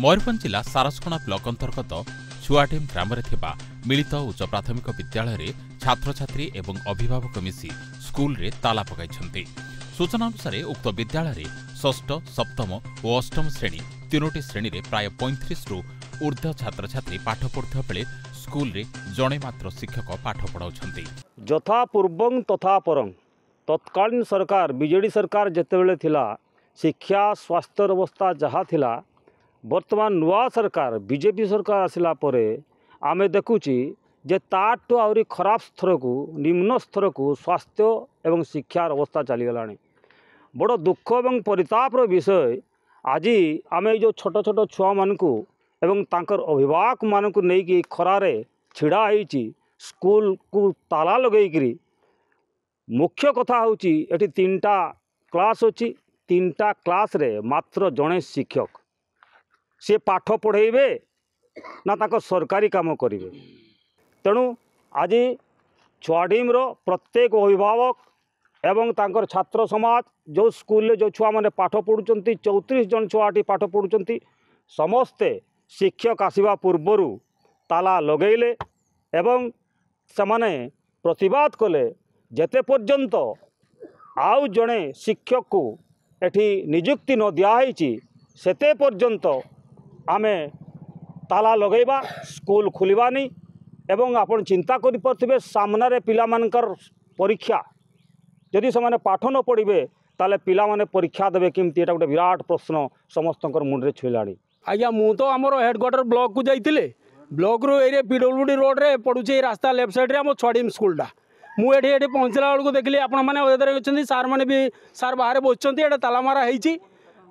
मयूरभंज जिला सारसकोना ब्लॉक अंतर्गत छुआडीम ग्राम मिलित उच्च प्राथमिक विद्यालय छात्र छात्री एवं अभिभावक मिसी स्कूल रे ताला पकाइछन्ति। सूचना अनुसार उक्त विद्यालय षष्ठ सप्तम और अष्टम श्रेणी तीनोटी श्रेणी रे प्राय 35 रु ऊर्ध्व छात्र छात्री पाठ पढ़ुवा बेले स्कूल रे जणे मात्र शिक्षक पाठ पढ़ाउछन्ति। यथा पूर्वं तथा परं तत्कालीन सरकार बीजेडी सरकार जेतेबेले थिला शिक्षा स्वास्थ्य अवस्था जहाँ थिला वर्तमान नुआ सरकार बीजेपी सरकार आसिला परे आमे देखुची जे ताटू आउरी खराब स्तर को निम्न स्तर को स्वास्थ्य एवं शिक्षा अवस्था चलीगलानी। बड़ दुख एवं परितापर विषय आज आमे जो छोट छोट छुआ मानकू एवं तांकर अभिभावक मानकू नेकी खरारे छिड़ा होईची स्कूल को ताला लगेइकरी। मुख्य कथा होची एठी 3टा क्लास अछि 3टा क्लास रे मात्र जणे शिक्षक से पाठ पढ़ेबे ना ताको सरकारी काम करिवे। तेणु आज छुआडीम रो प्रत्येक अभिभावक एवं तांकर छात्र समाज जो स्कूल जो छुआ माने पाठ पढ़ुचंती 34 जन छुआटी पाठ पढ़ुचंती समस्ते शिक्षक आसीबा पूर्वरु ताला लगेइले एवं समाने प्रतिवाद कले जेते पर्यंत आउ जणे शिक्षक को एठी नियुक्ति न दियाहेछि सेते पर्यंत आमे ताला लगेबा स्कूल खुलिबानी। एवं आपण चिंता करि परथिबे सामनारे पिला मानकर परीक्षा यदि से पाठ न पढ़िबे ताले पिला माने परीक्षा देबे किमती एटा गोटे विराट प्रश्न समस्तकर मुंडरे छुइलाणी। आज्ञा मु तो आमर हेडक्वार्टर ब्लॉक को जाइतिले ब्लॉक रो एरिया पीडब्ल्यूडी रोड रे पडुचे रास्ता लेफ्ट साइड रे हम छुआडीम स्कूलटा मु एठी पहुँचला बेलू देखली आपण मैंने अधेरे अच्छे सार मैंने भी सार बाहर बसुँच एटा ताला मारा होती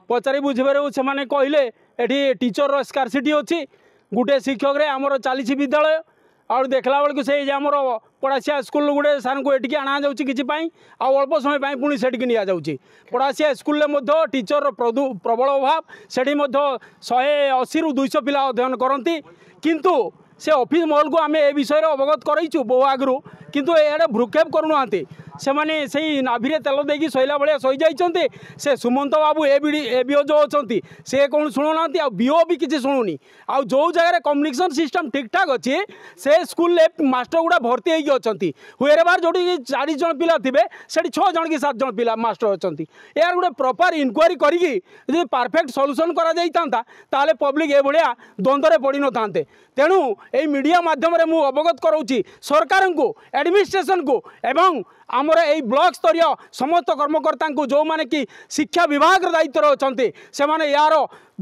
पचारि बुझे से कहले एठी टीचर रो स्कार्सिटी अच्छी गोटे शिक्षक रे आमर चली विद्यालय और देखला बेलू से आमर पड़ासिया स्कूल गोटे सार को एटिकी आना जाऊँगी किसी अल्प समय पुणी से नि जाऊँगी पड़ासिया स्कूल टीचर प्रबल अभाव से 180 ରୁ 200 पिला अध्ययन करती किंतु से ऑफिस महल को आम ए विषय अवगत करूँ बहु आगु किंतु ये भ्रुक्षेप करूना से माने से नाभि तेल देकी शोला भाया शई जाइए से सुमंत बाबू एबीओ जो अच्छा से कौन शुणुना बीओ भी किसी शुणुनी आ जो जगह कम्युनिकेशन सिस्टम ठीक ठाक अच्छे से स्कूल मास्टर गुड़ा भर्ती होगी अच्छा हुए बार जो 40 जन पिला थे से 6 जन कि 7 जन पिला मास्टर अच्छा यार गोटे प्रॉपर इनक्वारी करी परफेक्ट सॉल्यूशन करा जाइता ताले पब्लिक ए भाया द्वंद्व में पड़ी न था। तेणु ये मीडिया माध्यम मु अवगत कराऊँगी सरकार को एडमिनिस्ट्रेशन को एवं आमर यही ब्लॉक स्तरीय समस्त कर्मकर्ता को जो माने कि शिक्षा विभाग दायित्व अच्छा से माने यार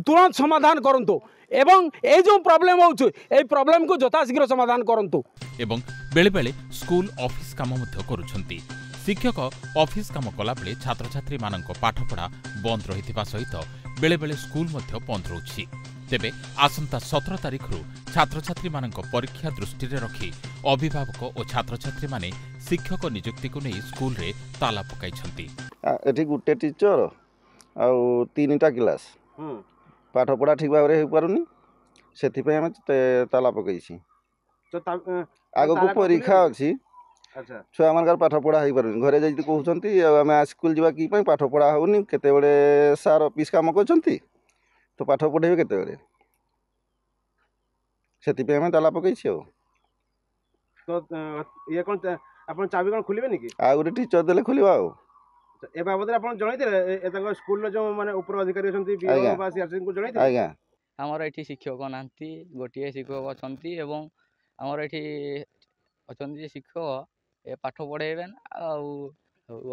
तुरंत समाधान करंतु एवं ये जो प्रॉब्लम हो प्रॉब्लम को यथाशीघ्र समाधान करंतु। एवं बेले बेले स्कूल ऑफिस काम मध्य करुछंती। शिक्षक ऑफिस काम कला बेले छात्र छात्री मानक पाठपढ़ा बंद रहिथिबा सहित बेले बेले स्कूल मध्य बंद रहुछि। तेबे आसंता 17 तारिख रु छात्र छात्री मानक परीक्षा दृष्टि रे रखी अभिभावक और छात्र छात्री माने शिक्षक नियुक्ति को नहीं स्कूल रे ताला पकाइछंती। एठी गुटे टीचर आ 3टा क्लास पाठ पढ़ा ठीक भाव रे हो पारुनी सेथि पे हम ताला पकाइछि। तो आगो को परीक्षा अछि अच्छा छुआ मानकर पाठ पढ़ा हो पारुनी घरे जाई कहउछंती हम स्कूल जीवा की पई पाठ पढ़ा होनी केते बेले सार ऑफिस काम करछंती तो पाठ पढ़ेबे केते बेले सेथि पे हम ताला पकाइछि। तो ये कौन अपन चाबी कौन खुलिबे नि कि आ गोटे टीचर देले खुलिबा ए बाबद अपन जणाई देले एतक स्कूल जो माने ऊपर अधिकारी छंती बीओ बा सीआरसी को जणाई देले। आज्ञा हमर एठी शिक्षक नांती गोटिए शिक्षक अछंती एवं हमर एठी अछंती जे शिक्षक ए पाठ पढेबेन आ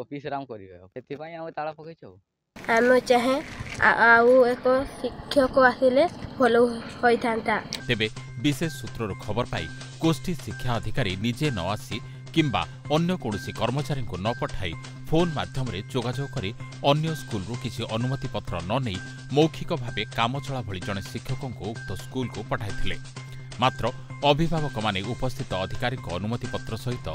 ऑफिस राम करिवे सेति पई हम ताला पकैछौ। हम चाहे आउ एक शिक्षक आसिले भलो होई थांता। तेबे विशेष सूत्रर खबर पाई गोष्ठी शिक्षा अधिकारी निजे न आसी किंबा अन्य कोनोसी कर्मचारी को न पठाई फोन माध्यम रे जोगाजोग करी अन्य स्कूल रो किसी अनुमति पत्र न नहीं मौखिक भावे काम चला भली जने शिक्षकों को उक्त स्कूल को पठाइथिले। मात्र अभिभावक माने उपस्थित अधिकारी को अनुमति पत्र सहित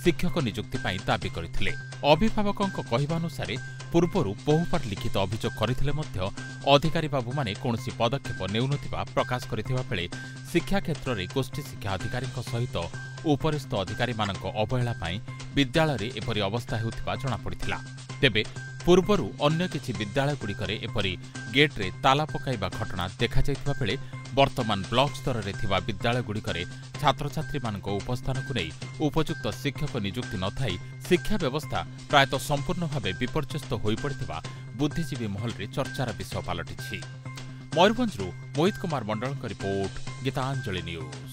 शिक्षक नियुक्ति पाई दाबी करथिले। अभिभावकों कहवानुसार पूर्वरु बहुबार लिखित अभियोग करथिले मध्य अधिकारी बाबू माने कोनोसी पदक्षेप नेउनथिबा प्रकाश करथिबा बेले शिक्षा क्षेत्र में गोष्ठी शिक्षा अधिकारी सहित उपरिस्थ अधिकारी मानक अवहेला पाई विद्यालय रे एपरि अवस्था हेउथिबा जणा पड़िथिला। तेबे पूर्वरु अन्य किछि विद्यालयगुड़िकरे एपरि गेट्रे ताला पकाइबा घटना देखाଯାଇଥିବା बेले वर्तमान ब्लॉक स्तर रे थिबा विद्यालयगुड़िकरे छात्र छात्री मानक उपस्थानकु नै उपयुक्त शिक्षक नियुक्ति नथाई शिक्षा व्यवस्था प्रायतः संपूर्ण भावे विपर्यस्त होई पड़िथिबा बुद्धिजीवी महल रे चर्चार विषय पालटिछि। मयूरभंजरू मोहित कुमार मंडल का रिपोर्ट, गीतांजलि न्यूज।